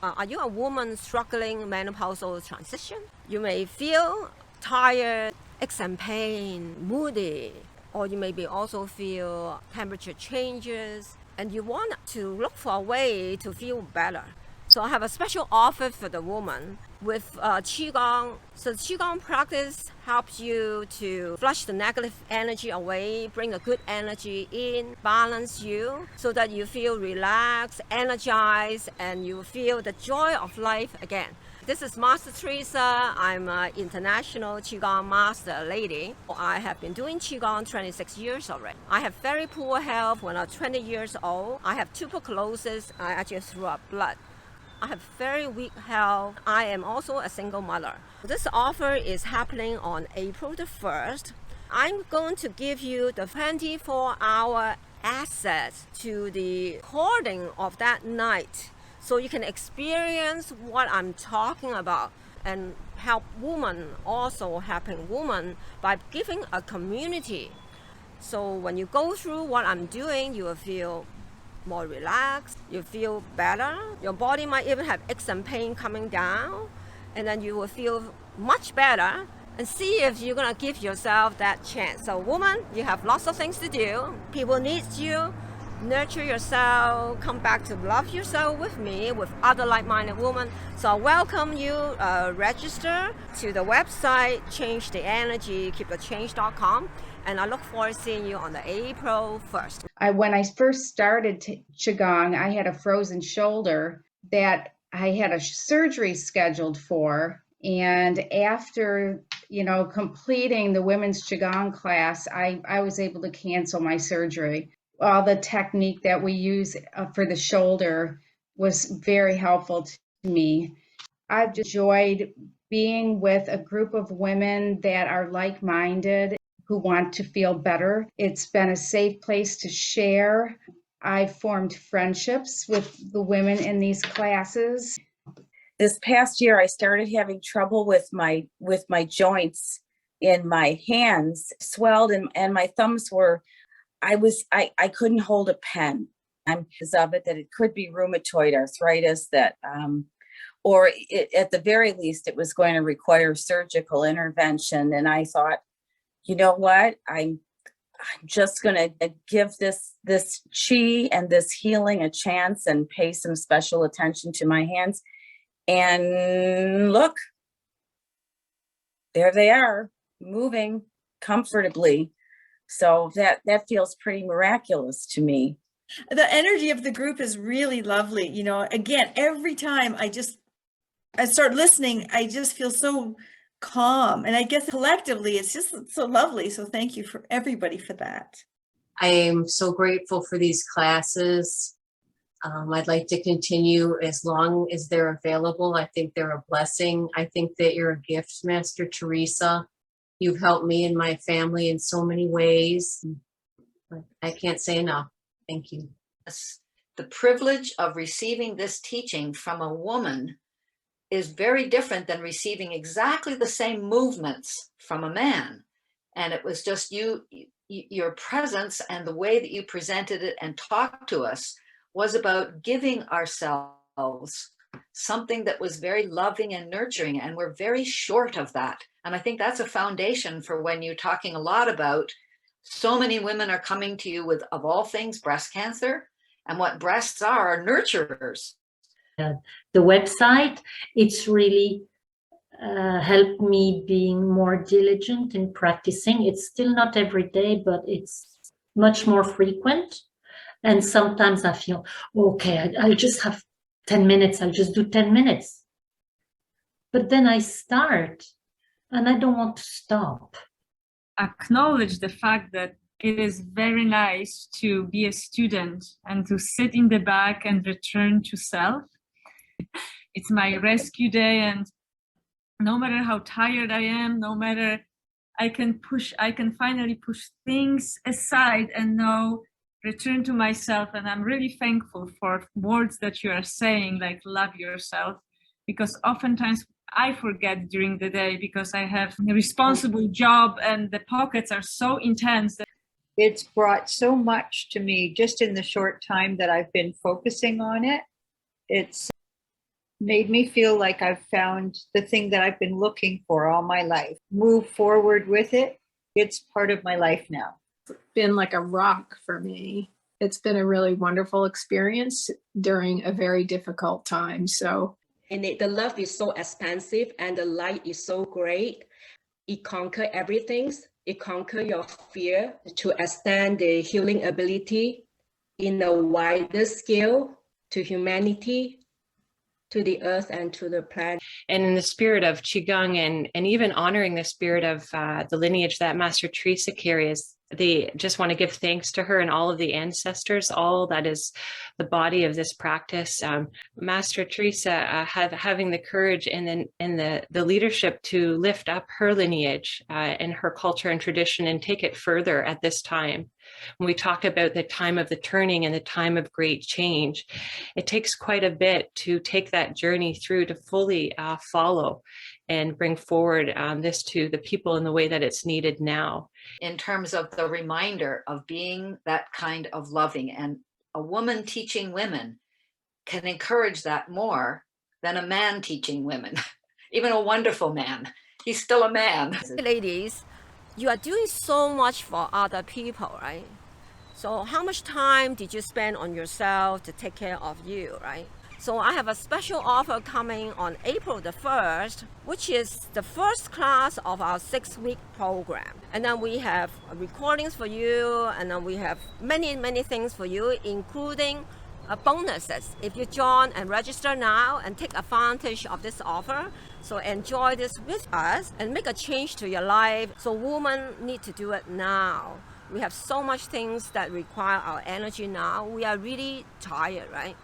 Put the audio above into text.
Are you a woman struggling menopausal transition? You may feel tired, aches and pain, moody, or you maybe also feel temperature changes, and you want to look for a way to feel better. So I have a special offer for the woman with Qi Gong. So the Qi Gong practice helps you to flush the negative energy away, bring the good energy in, balance you so that you feel relaxed, energized, and you feel the joy of life again. This is Master Teresa. I'm an international Qigong master lady. I have been doing Qigong 26 years already. I have very poor health when I was 20 years old. I have tuberculosis. I actually threw up blood. I have very weak health. I am also a single mother. This offer is happening on April the 1st. I'm going to give you the 24-hour access to the recording of that night so you can experience what I'm talking about and help women, also helping women by giving a community. So when you go through what I'm doing, you will feel more relaxed, you feel better. Your body might even have aches and pain coming down, and then you will feel much better. And see if you're gonna give yourself that chance. So woman, you have lots of things to do. People need you. Nurture yourself, come back to love yourself with me, with other like-minded women. So I welcome you, register to the website, Change the Energy, keepthechange.com. And I look forward to seeing you on the April 1st. When I first started Qigong, I had a frozen shoulder that I had a surgery scheduled for. And after, completing the women's Qigong class, I was able to cancel my surgery. All the technique that we use for the shoulder was very helpful to me. I've enjoyed being with a group of women that are like-minded, who want to feel better. It's been a safe place to share. I've formed friendships with the women in these classes. This past year, I started having trouble with my joints in my hands, swelled, and my thumbs were. I couldn't hold a pen. I'm of it that it could be rheumatoid arthritis at the very least, it was going to require surgical intervention. And I thought, you know what? I'm just going to give this chi and this healing a chance and pay some special attention to my hands. And look, there they are, moving comfortably. So that feels pretty miraculous to me. The energy of the group is really lovely. Again, every time I start listening, I just feel so calm. And I guess collectively, it's just so lovely. So thank you for everybody for that. I am so grateful for these classes. I'd like to continue as long as they're available. I think they're a blessing. I think that you're a gift, Master Teresa. You've helped me and my family in so many ways. I can't say enough. Thank you. The privilege of receiving this teaching from a woman is very different than receiving exactly the same movements from a man. And it was just your presence and the way that you presented it and talked to us was about giving ourselves something that was very loving and nurturing, and we're very short of that. And I think that's a foundation for when you're talking a lot about so many women are coming to you with, of all things, breast cancer, and what breasts are nurturers. The website, it's really helped me being more diligent in practicing. It's still not every day, but it's much more frequent. And sometimes I feel, okay, I'll just have 10 minutes. I'll just do 10 minutes. But then I start and I don't want to stop. Acknowledge the fact that it is very nice to be a student and to sit in the back and return to self. It's my rescue day, and no matter how tired I am, no matter I can finally push things aside and know, return to myself. And I'm really thankful for words that you are saying, like love yourself, because oftentimes I forget during the day because I have a responsible job and the pockets are so intense. It's brought so much to me just in the short time that I've been focusing on it. It's made me feel like I've found the thing that I've been looking for all my life. Move forward with it. It's part of my life now. Been like a rock for me. It's been a really wonderful experience during a very difficult time. So, and the love is so expansive and the light is so great. It conquers everything. It conquers your fear to extend the healing ability in a wider scale to humanity, to the earth and to the planet. And in the spirit of Qigong and even honoring the spirit of the lineage that Master Teresa carries, they just want to give thanks to her and all of the ancestors, all that is the body of this practice. Master Teresa having the courage and the leadership to lift up her lineage and her culture and tradition and take it further at this time. When we talk about the time of the turning and the time of great change, it takes quite a bit to take that journey through to fully follow and bring forward this to the people in the way that it's needed now. In terms of the reminder of being that kind of loving, and a woman teaching women can encourage that more than a man teaching women. Even a wonderful man, he's still a man. Ladies, you are doing so much for other people, right? So how much time did you spend on yourself to take care of you, right? So I have a special offer coming on April the 1st, which is the first class of our 6-week program. And then we have recordings for you, and then we have many, many things for you, including bonuses. If you join and register now and take advantage of this offer, so enjoy this with us and make a change to your life. So women need to do it now. We have so much things that require our energy now. We are really tired, right?